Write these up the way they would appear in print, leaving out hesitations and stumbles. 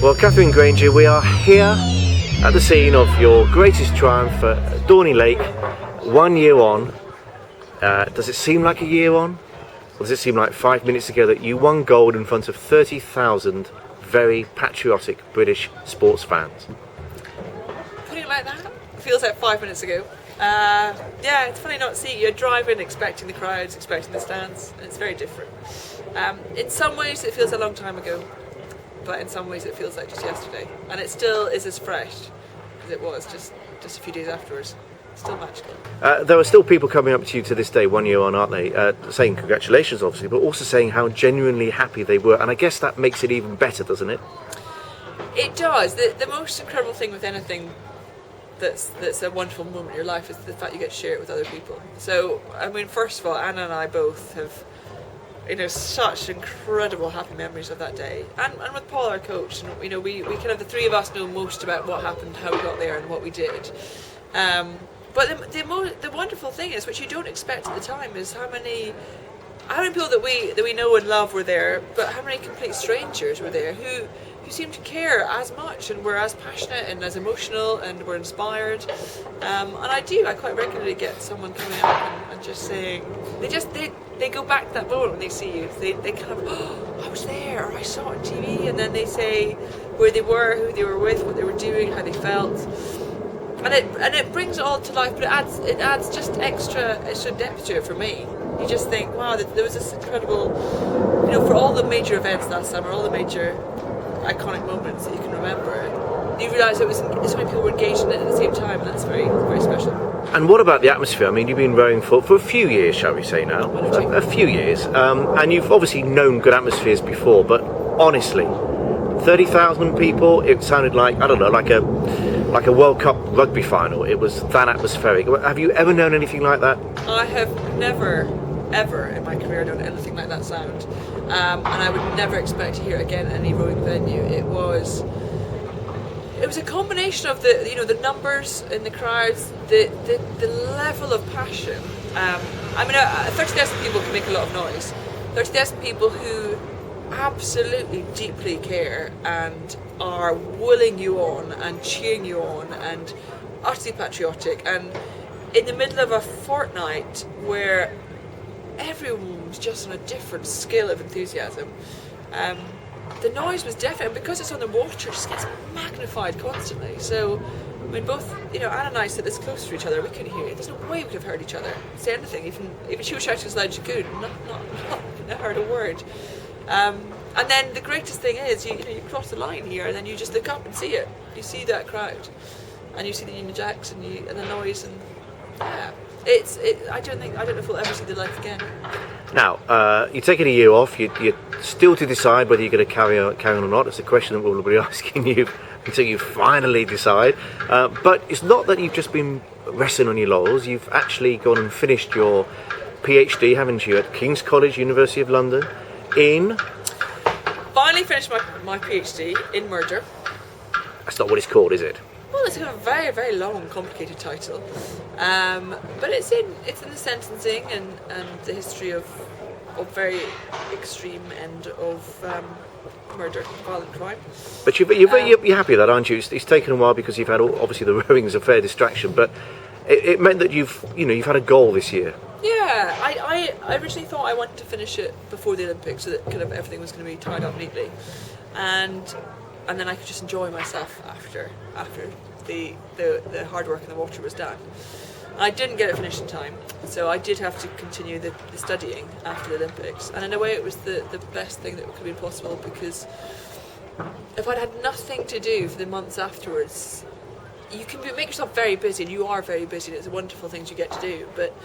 Well, Katherine Grainger, we are here at the scene of your greatest triumph at Dorney Lake, 1 year on. Does it seem like a year on? Or does it seem like 5 minutes ago that you won gold in front of 30,000 very patriotic British sports fans? Putting it like that, feels like 5 minutes ago. Yeah, it's funny not seeing. You're driving, expecting the crowds, expecting the stands, and it's very different. In some ways it feels a long time ago, but in some ways it feels like just yesterday. And it still is as fresh as it was just a few days afterwards. It's still magical. There are still people coming up to you to this day, 1 year on, aren't they? Saying congratulations, obviously, but also saying how genuinely happy they were. And I guess that makes it even better, doesn't it? It does. The most incredible thing with anything that's a wonderful moment in your life is the fact you get to share it with other people. So, I mean, first of all, Anna and I both have, such incredible happy memories of that day. And with Paul, our coach, and we kind of, the three of us know most about what happened, how we got there, and what we did. But the wonderful thing is, which you don't expect at the time, is how many people that we know and love were there, but how many complete strangers were there who seem to care as much and were as passionate and as emotional and were inspired. And I quite regularly get someone coming up and just saying, they go back to that moment when they see you. They kind of, oh, I was there, or I saw it on TV, and then they say where they were, who they were with, what they were doing, how they felt. And it brings it all to life, but it adds just extra depth to it for me. You just think, wow, there was this incredible, for all the major events last summer, all the major iconic moments that you can remember, you realise so many people were engaged in it at the same time, and that's very, very special. And what about the atmosphere? I mean, you've been rowing for a few years, shall we say now? A few years. And you've obviously known good atmospheres before, but honestly, 30,000 people, it sounded like, I don't know, like a World Cup rugby final. It was that atmospheric. Have you ever known anything like that? I have never, ever in my career known anything like that sound. And I would never expect to hear it again at any rowing venue. It was a combination of the numbers in the crowds, the level of passion. 30,000 people can make a lot of noise. 30,000 people who absolutely deeply care and are willing you on and cheering you on and utterly patriotic, and in the middle of a fortnight where everyone was just on a different scale of enthusiasm. The noise was deafening, and because it's on the water, it just gets magnified constantly. So, I mean, both, Anna and I sit this close to each other, we couldn't hear it. There's no way we could have heard each other say anything, even she was shouting as loud as she could, not heard a word. And then the greatest thing is, you cross the line here, and then you just look up and see it. You see that crowd, and you see the Union Jacks and the noise, and yeah. I don't know if we'll ever see the like again. Now, you're taking a year off. You're still to decide whether you're going to carry on or not. It's a question that we'll be asking you until you finally decide. But it's not that you've just been resting on your laurels. You've actually gone and finished your PhD, haven't you, at King's College, University of London, in... Finally finished my PhD in murder. That's not what it's called, is it? Well, it's got a very, very long, complicated title, but it's in the sentencing and the history of very extreme end of murder, violent crime. But you're happy with that, aren't you? It's taken a while because you've had obviously the rowing is a fair distraction, but it meant that you've had a goal this year. Yeah, I originally thought I wanted to finish it before the Olympics, so that kind of everything was going to be tied up neatly, and then I could just enjoy myself after the hard work in the water was done. I didn't get it finished in time, so I did have to continue the studying after the Olympics, and in a way it was the best thing that could have been possible, because if I'd had nothing to do for the months afterwards, you can make yourself very busy, and you are very busy, and it's a wonderful thing you get to do, but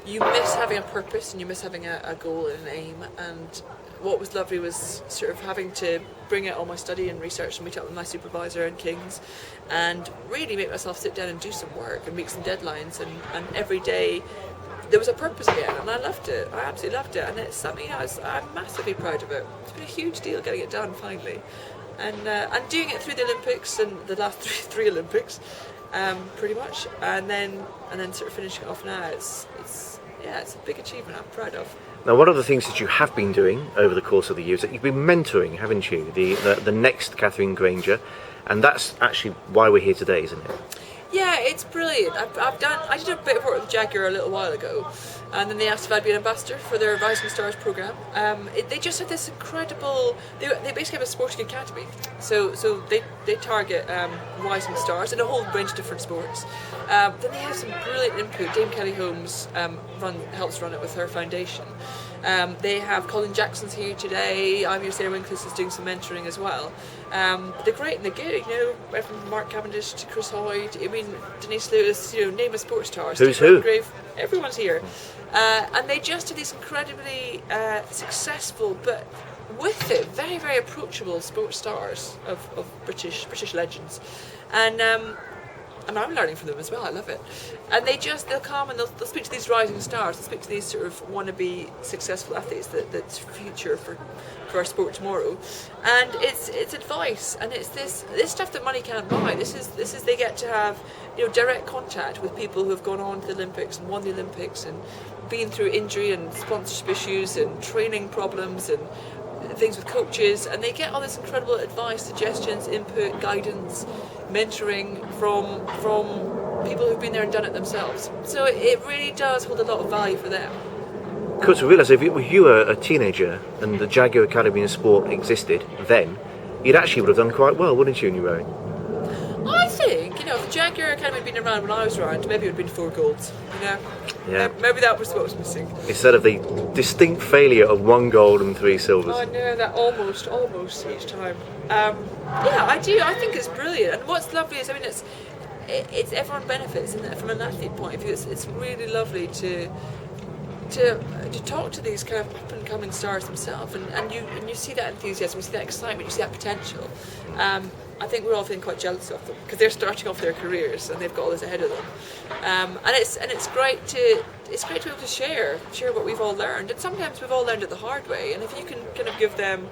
you miss having a purpose and you miss having a goal and an aim. And what was lovely was sort of having to bring out all my study and research and meet up with my supervisor in King's and really make myself sit down and do some work and meet some deadlines, and every day there was a purpose again, and I loved it. I absolutely loved it, and it's something I'm massively proud of it. It's been a huge deal getting it done finally, and doing it through the Olympics and the last three Olympics, pretty much, and then sort of finishing it off now. It's a big achievement I'm proud of. Now, one of the things that you have been doing over the course of the years, that you've been mentoring, haven't you? The next Katherine Grainger, and that's actually why we're here today, isn't it? Yeah, it's brilliant. I did a bit of work with Jaguar a little while ago, and then they asked if I'd be an ambassador for their Rising Stars programme. They just have this incredible. They basically have a sporting academy, so they target rising stars in a whole range of different sports. Then they have some brilliant input. Dame Kelly Holmes helps run it with her foundation. They have Colin Jackson's here today. I'm here, Sarah Winkles is doing some mentoring as well. They're great and they're good, from Mark Cavendish to Chris Hoyd, Denise Lewis, name a sports star. Who's who? Grave, everyone's here. And they just are these incredibly successful, but with it, very, very approachable sports stars of British legends. And I'm learning from them as well. I love it. And they'll come and they'll speak to these rising stars. They'll speak to these sort of wannabe successful athletes that's future for our sport tomorrow. And it's advice, and it's this stuff that money can't buy. This is they get to have direct contact with people who have gone on to the Olympics and won the Olympics and been through injury and sponsorship issues and training problems and things with coaches, and they get all this incredible advice, suggestions, input, guidance, mentoring from people who've been there and done it themselves. So it really does hold a lot of value for them. Of course, I realise if you were a teenager and the Jaguar Academy in Sport existed then, you'd actually would have done quite well, wouldn't you, in your rowing? I think, if the Jaguar Academy had been around when I was around, maybe it would have been 4 golds, Yeah. Maybe that was what was missing. Instead of the distinct failure of 1 gold and 3 silvers. Oh no, that almost each time. Yeah, I do. I think it's brilliant. And what's lovely is, it's everyone benefits, and from an athlete point of view, it's really lovely to talk to these kind of up and coming stars themselves, and you see that enthusiasm, you see that excitement, you see that potential. I think we're all feeling quite jealous of them because they're starting off their careers and they've got all this ahead of them. And it's great to be able to share what we've all learned, and sometimes we've all learned it the hard way. And if you can kind of give them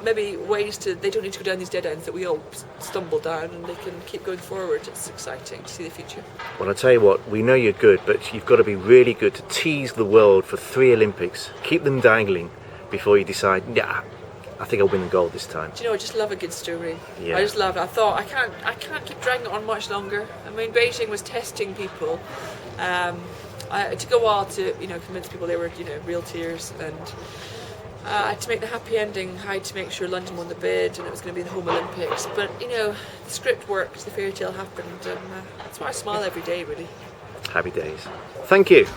maybe ways they don't need to go down these dead ends that we all stumble down, and they can keep going forward. It's exciting to see the future. Well, I tell you what, we know you're good, but you've got to be really good to tease the world for 3 Olympics. Keep them dangling before you decide, I think I'll win the gold this time. Do you know, I just love a good story. Yeah. I just love it. I thought I can't keep dragging it on much longer. Beijing was testing people. It took a while to convince people they were real tears, and to make the happy ending, I had to make sure London won the bid and it was going to be the home Olympics. But the script worked, the fairy tale happened, and that's why I smile every day, really. Happy days. Thank you.